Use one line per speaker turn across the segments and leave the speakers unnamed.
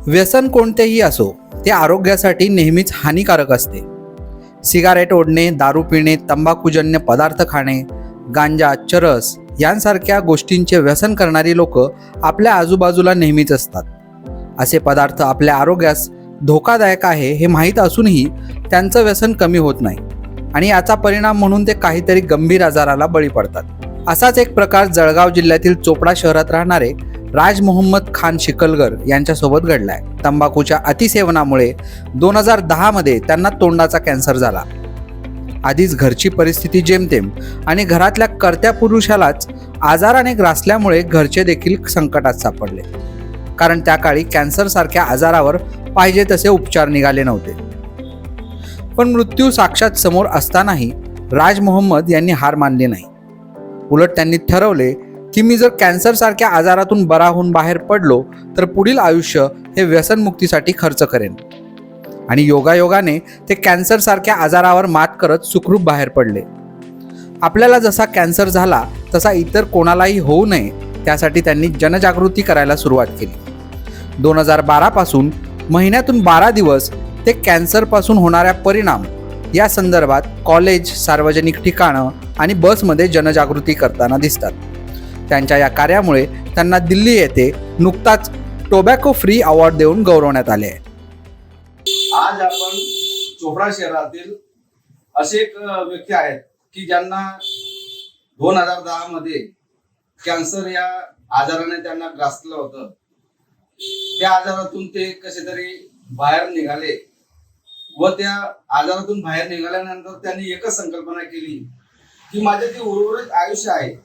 व्यसन कोणतेही असो ते आरोग्यासाठी नेहमीच हानिकारक असते. सिगारेट ओढणे, दारू पिणे, तंबाखूजन्य पदार्थ खाणे, गांजा, चरस यांसारख्या गोष्टींचे व्यसन करणारी लोक आपल्या आजूबाजूला नेहमीच असतात. असे पदार्थ आपल्या आरोग्यास धोकादायक आहे हे माहीत असूनही त्यांचं व्यसन कमी होत नाही आणि याचा परिणाम म्हणून ते काहीतरी गंभीर आजाराला बळी पडतात. असाच एक प्रकार जळगाव जिल्ह्यातील चोपडा शहरात राहणारे राज मोहम्मद खान शिकलगर यांच्यासोबत घडलाय. तंबाखूच्या अतिसेवनामुळे 2010 मध्ये त्यांना तोंडाचा कॅन्सर झाला. आधीच घरची परिस्थिती जेमतेम आणि घरातल्या कर्त्या पुरुषालाच आजाराने ग्रासल्यामुळे घरचे देखील संकटात सापडले, कारण त्या काळी कॅन्सर सारख्या आजारावर पाहिजे तसे उपचार निघाले नव्हते. पण मृत्यू साक्षात समोर असतानाही राज मोहम्मद यांनी हार मानली नाही. उलट त्यांनी ठरवले की मी जर कॅन्सर सारख्या आजारातून बरा होऊन बाहेर पडलो तर पुढील आयुष्य हे व्यसनमुक्तीसाठी खर्च करेन. आणि योगायोगाने ते कॅन्सर सारख्या आजारावर मात करत सुखरूप बाहेर पडले. आपल्याला जसा कॅन्सर झाला तसा इतर कोणालाही होऊ नये त्यासाठी त्यांनी जनजागृती करायला सुरुवात केली. 2012 पासून महिन्यातून 12 दिवस ते कॅन्सरपासून होणाऱ्या परिणाम या संदर्भात कॉलेज, सार्वजनिक ठिकाणं आणि बसमध्ये जनजागृती करताना दिसतात. त्यांच्या या कार्यामुळे त्यांना दिल्ली येथे नुकताच टोबॅको फ्री अवॉर्ड देऊन गौरवण्यात आले आहे.
आज आपण चोपडा शहरातील असे एक व्यक्ती आहेत की ज्यांना 2010 मध्ये कॅन्सर या आजाराने त्यांना ग्रासलं होतं. त्या आजारातून ते कसे तरी बाहेर निघाले व त्या आजारातून बाहेर निघाल्यानंतर त्यांनी एकच संकल्पना केली की माझे जे उर्वरित आयुष्य आहे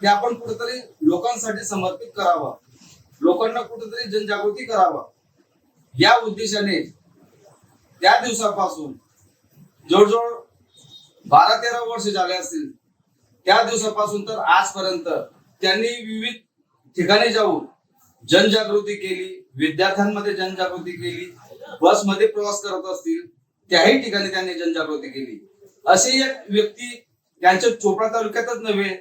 ते आपण कुठेतरी लोकांसाठी समर्पित करावं, लोकांना कुठेतरी जनजागृती करावं. या उद्देशाने त्या दिवसापासून जवळजवळ 12-13 वर्ष झाले असतील, त्या दिवसापासून तर आजपर्यंत त्यांनी विविध ठिकाणी जाऊन जनजागृती केली, विद्यार्थ्यांमध्ये जनजागृती केली, बसमध्ये प्रवास करत असतील त्याही ठिकाणी त्यांनी जनजागृती केली. अशी एक व्यक्ती त्यांच्या चोपडा तालुक्यातच नव्हे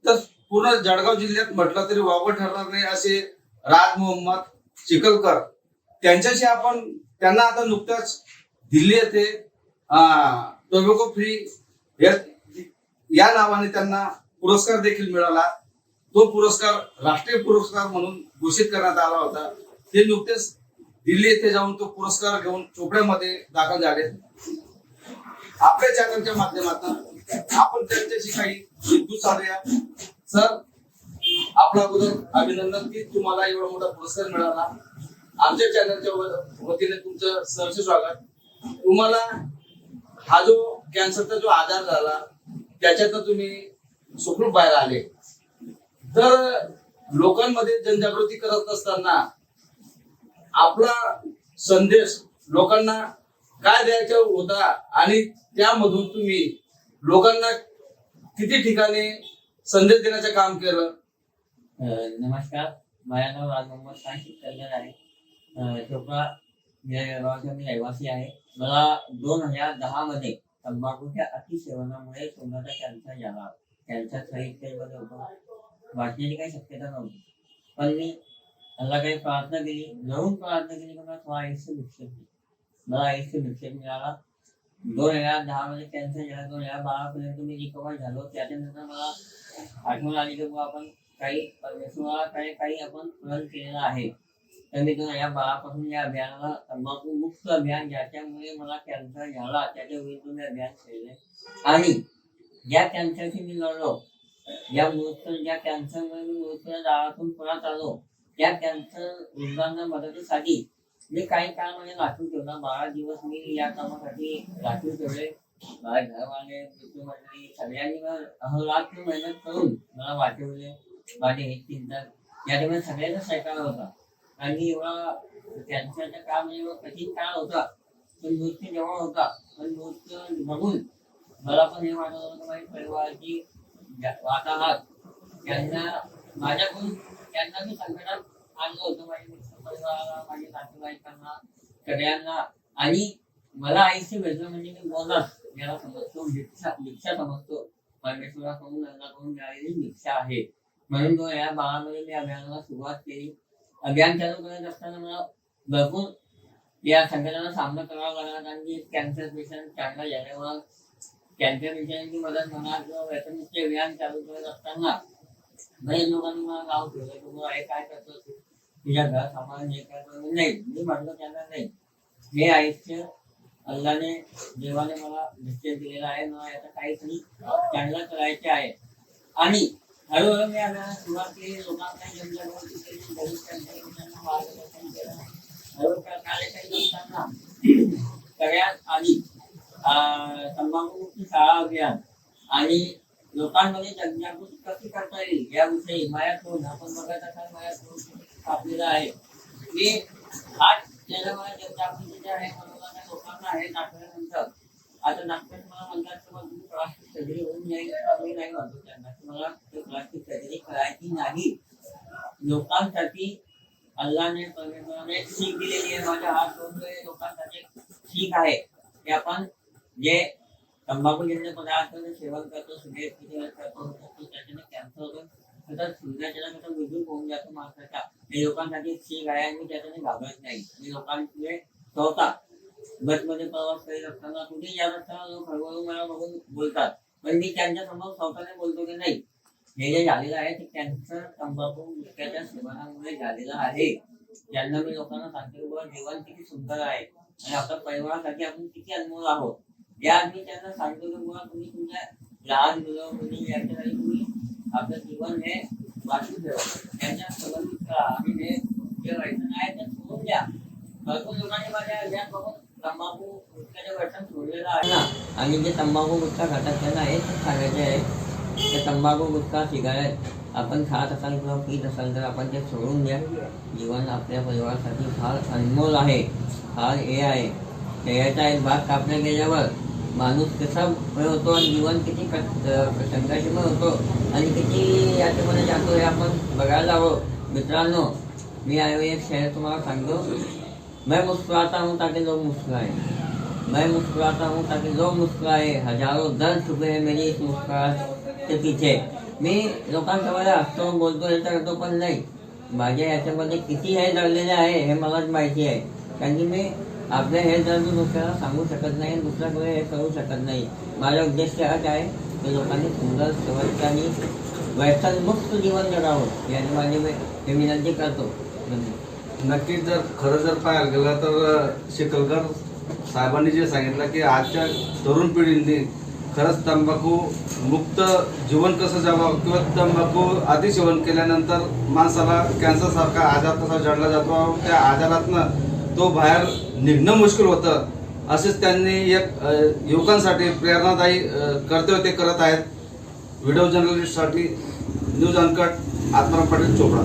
तर पूर्ण जळगाव जिल्ह्यात म्हटलं तरी वावग ठरणार नाही असे राज मोहम्मद शिकलकर. त्यांच्याशी आपण त्यांना आता नुकताच दिल्ली येथे टोबॅको फ्री या नावाने त्यांना पुरस्कार देखील मिळाला. तो पुरस्कार राष्ट्रीय पुरस्कार म्हणून घोषित करण्यात आला होता. ते नुकतेच दिल्ली येथे जाऊन तो पुरस्कार घेऊन चोपड्यामध्ये दाखल झाले. आपल्या चॅनलच्या माध्यमातून आपण त्यांच्याशी काही विद्युत साधूया. सर, आपला अगोदर अभिनंदन की तुम्हाला एवढा मोठा पुरस्कार मिळाला. आमच्या चॅनलच्या वतीने तुमचं सहर्ष स्वागत. तुम्हाला हा जो कॅन्सरचा जो आजार झाला त्याच्यात तुम्ही सुखरूप बाहेर आले. तर लोकांमध्ये जनजागृती करत असताना आपला संदेश लोकांना काय द्यायचा होता आणि त्यामधून तुम्ही लोकांना किती ठिकाणी संदेश देण्याचं काम केलं?
नमस्कार, माझं नाव राज मोहम्मद खान शिकलगर आहे. चोपडा या गावाचा मी रहिवासी आहे. मला 2010 मध्ये तंबाखूच्या अतिसेवनामुळे तोंडाचा कॅन्सर झाला. कॅन्सर साहित्यामध्ये होतं, वाचण्याची काही शक्यता नव्हती. पण मी मला काही प्रार्थना केली, जरूर प्रार्थना केली, मला थोडा आयुष्य भिक्षक मला आयुष्य भिक्षक मिळाला. 2010 मध्ये कॅन्सर झाला. 2012 पर्यंत मी रिकवर झालो. त्याच्यानंतर मला आठवण आली की आपण काही परमेश्वराला काही आपण प्रण केलेलं आहे. तर मी 2012 पासून या अभियानाला तंबाखू मुक्त अभियान, ज्याच्यामुळे मला कॅन्सर झाला त्याच्या विरुद्ध मी अभियान केले. आणि ज्या कॅन्सरशी मी लढलो, ज्या कॅन्सरमुळे मी मृत्यूच्या दारातून परत आलो, त्या कॅन्सर रुग्णांना मदतीसाठी मी काही काळ म्हणजे राखून ठेवला. 12 दिवस मी या कामासाठी राखून ठेवले. माझ्या घरवाले, मित्रमंडळी सगळ्यांनी अहोरात्र मेहनत करून मला वाचवले. माझे हे चिंता याच्यामध्ये सगळ्यांचा सहकार होता. आणि एवढा कॅन्सरचा काळ म्हणजे कठीण काळ होता, पण मृत्यू जवळ होता. पण मृत्यू बघून मला पण हे वाटत होतं की माझी परिवाराची वाताहात त्यांना माझ्याकडून त्यांना मी संकटात आणलं होतं. माझ्या मित्र परिवाराला, माझ्या नातेवाईकांना, सगळ्यांना. आणि मला आयुष्य भेटलं म्हणजे मी बोनस याला समजतो, भिक्षा समजतो. परमेश्वराकडून लग्नाकडून मिळालेली भिक्षा आहे. म्हणून 2012 मध्ये मी अभियानाला सुरुवात केली. अभियान चालू करत असताना मला भरपूर या संकटाचा सामना करावा लागला, कारण की कॅन्सर पेशंट चांगला झाल्यावर कॅन्सर पेशंटची मदत म्हणा किंवा व्यसनमुक्त अभियान चालू करत असताना बरेच लोकांनी मला नाव ठेवलं, तुम्हाला हे काय करतो तुझ्या घरात सामान हे करतो. नाही, मी म्हटलं त्यांना नाही, हे आयुष्य अल्लाने देवाने मला निश्चय दिलेला आहे, मला याचा काहीतरी चांगलं करायचे आहे. आणि हळूहळू मी आता सुरुवात केली, लोकांना जनजागृती केली, लोकांना मार्गदर्शन केलं. हळूहळू कार्यकारी असताना सगळ्यात आधी तंबाखूमुक्ती शाळा अभियान आणि लोकांमध्ये जनजागृती कशी करता येईल याविषयी माझ्याकडून आपण बघत असाल माझ्याकडून आपल्याला आहे. मी आज ज्याला मला जनजागृती आहे मनोरंजन लोकांना हे दाखवल्यानंतर आता डॉक्टर मला म्हणतात की तुम्ही प्लास्टिक सर्जरी होऊन जाईल, मी नाही म्हणतो त्यांना की मला ते प्लास्टिक सर्जरी करायची नाही. लोकांसाठी अल्लाने परमेश्वराने सीख दिलेली आहे. माझ्या हात जोडले लोकांसाठी सीख आहे की आपण जे तंबाखूजन्य पदार्थांचे सेवन करतो, सिगरेट करतो, त्याच्याने कॅन्सर होतो, सतत सूर्याच्या कसं मृत्यू होऊन जातो माणसाचा, हे लोकांसाठी सीख आहे. आणि मी त्याच्याने घाबरत नाही. मी लोकांपुढे स्वतः बसमध्ये प्रवास करीत असताना कुठेही जात असताना लोक हळूहळू मला बघून बोलतात, पण मी त्यांच्या समोर स्वतःने बोलतो की नाही, हे जे झालेलं आहे ते कॅन्सर तंबाखू गुटख्याच्या सेवनामुळे झालेलं आहे. ज्यांना मी लोकांना सांगतो की बाबा जीवन किती सुंदर आहे आणि आपल्या परिवारासाठी आपण किती अनमोल आहोत. या मी त्यांना सांगतो की बाबा तुम्ही तुमच्या लहान मुलं मुली यांच्यासाठी तुम्ही आपलं जीवन हे वाचून ठेवा, त्यांच्या संबंधित करा आणि हे जे व्यसन आहे ते सोडून द्या. भरपूर लोकांनी माझ्या अभियान बघून तंबाखू गुटख्याचं व्यसन सोडलेलं आहे ना. आणि जे तंबाखू गुटखा खातात त्यांना हेच सांगायचे आहे की तंबाखू गुटखा सिगारेट आपण खात असाल किंवा पीत असाल तर आपण ते सोडून द्या. जीवन आपल्या परिवारासाठी फार अनमोल आहे, फार हे आहे. याचा एक भाग कापला गेल्यावर माणूस कसा होतो आणि जीवन किती संघर्षमय होतो आणि किती याच्यामध्ये जातो हे आपण बघायला हवं. मित्रांनो, मी एक शहर तुम्हाला सांगतो, मैं मुस्कुराता हूँ ताकि लोग मुस्कुराए, मैं मुस्कुराता हूँ ताकि लोग मुस्कुराए, हजारों दर्द छुपे हैं मेरी इस मुस्कुराहट के पीछे. मी लोकांसमोर हसतो बोलतो हे करतो, पण नाही, माझ्या याच्यामध्ये किती हे दडलेले आहे हे मलाच माहिती आहे. कारण की मी आपल्या हे दर्द दुसऱ्याला सांगू शकत नाही, दुसऱ्याकडे हे करू शकत नाही. माझा उद्देश हाच आहे की लोकांनी सुंदर स्वच्छ आणि व्यसनमुक्त जीवन जगावं याने माझी मी विनंती करतो.
नक्कीच जर खरं जर पाहायला गेलं तर शेकलकर साहेबांनी जे सांगितलं की आजच्या तरुण पिढींनी खरंच तंबाखू मुक्त जीवन कसं जगावं किंवा तंबाखू अतिसेवन केल्यानंतर माणसाला कॅन्सरसारखा आजार कसा जडला जातो, त्या आजारातनं तो बाहेर निघणं मुश्किल होतं, असेच त्यांनी एक युवकांसाठी प्रेरणादायी कर्तव्य ते करत आहेत. व्हिडिओ जर्नलिस्टसाठी न्यूज अनकट आत्माराम पाटील चोपडा.